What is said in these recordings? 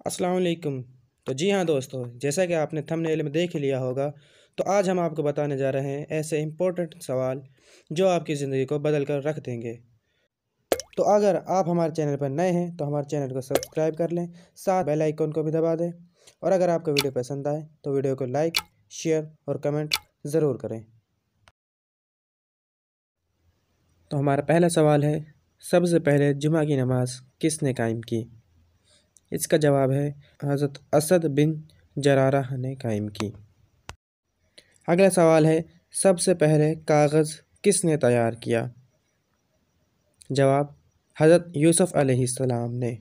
السلام علیکم۔ تو جی ہاں دوستو، جیسا کہ آپ نے تھمبنیل میں دیکھ لیا ہوگا، تو آج ہم آپ کو بتانے جا رہے ہیں ایسے امپورٹنٹ سوال جو آپ کی زندگی کو بدل کر رکھ دیں گے۔ تو اگر آپ ہمارے چینل پر نئے ہیں تو ہمارے چینل کو سبسکرائب کر لیں، ساتھ بیل آئیکن کو بھی دبا دیں، اور اگر آپ کو ویڈیو پسند آئے تو ویڈیو کو لائک، شیئر اور کمنٹ ضرور کریں۔ تو ہمارا پہلا سوال ہے، سب سے پہلے جمعہ کی نماز کس نے قائم کی؟ اس کا جواب ہے حضرت اسد بن جرارہ نے قائم کی۔ اگلا سوال ہے، سب سے پہلے کاغذ کس نے تیار کیا؟ جواب، حضرت یوسف علیہ السلام نے۔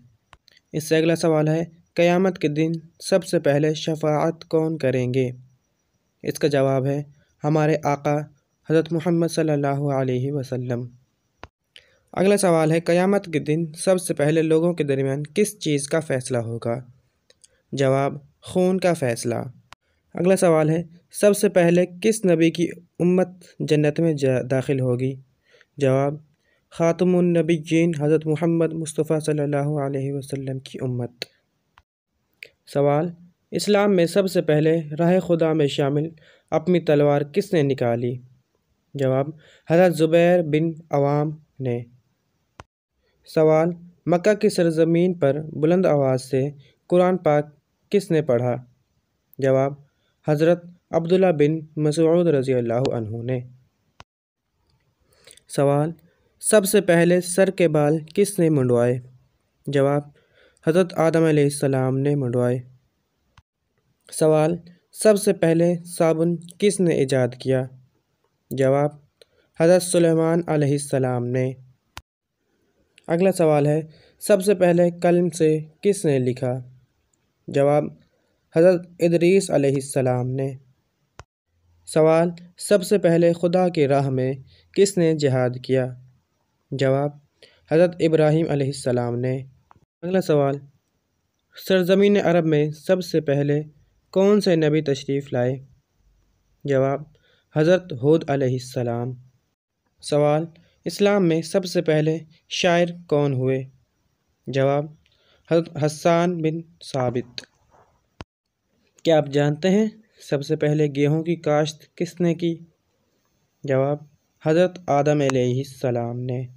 اس سے اگلا سوال ہے، قیامت کے دن سب سے پہلے شفاعت کون کریں گے؟ اس کا جواب ہے ہمارے آقا حضرت محمد صلی اللہ علیہ وسلم۔ اگلا سوال ہے، قیامت کے دن سب سے پہلے لوگوں کے درمیان کس چیز کا فیصلہ ہوگا؟ جواب، خون کا فیصلہ۔ اگلا سوال ہے، سب سے پہلے کس نبی کی امت جنت میں داخل ہوگی؟ جواب، خاتم النبیین حضرت محمد مصطفیٰ صلی اللہ علیہ وسلم کی امت۔ سوال، اسلام میں سب سے پہلے راہ خدا میں شامل اپنی تلوار کس نے نکالی؟ جواب، حضرت زبیر بن عوام نے۔ سوال، مکہ کی سرزمین پر بلند آواز سے قرآن پاک کس نے پڑھا؟ جواب، حضرت عبداللہ بن مسعود رضی اللہ عنہ نے۔ سوال، سب سے پہلے سر کے بال کس نے منڈوائے؟ جواب، حضرت آدم علیہ السلام نے منڈوائے۔ سوال، سب سے پہلے صابن کس نے ایجاد کیا؟ جواب، حضرت سلیمان علیہ السلام نے۔ اگلا سوال ہے، سب سے پہلے قلم سے کس نے لکھا؟ جواب، حضرت ادریس علیہ السلام نے۔ سوال، سب سے پہلے خدا کی راہ میں کس نے جہاد کیا؟ جواب، حضرت ابراہیم علیہ السلام نے۔ اگلا سوال، سرزمین عرب میں سب سے پہلے کون سے نبی تشریف لائے؟ جواب، حضرت ہود علیہ السلام۔ سوال، اسلام میں سب سے پہلے شاعر کون ہوئے؟ جواب، حضرت حسان بن ثابت۔ کیا آپ جانتے ہیں سب سے پہلے گیہوں کی کاشت کس نے کی؟ جواب، حضرت آدم علیہ السلام نے۔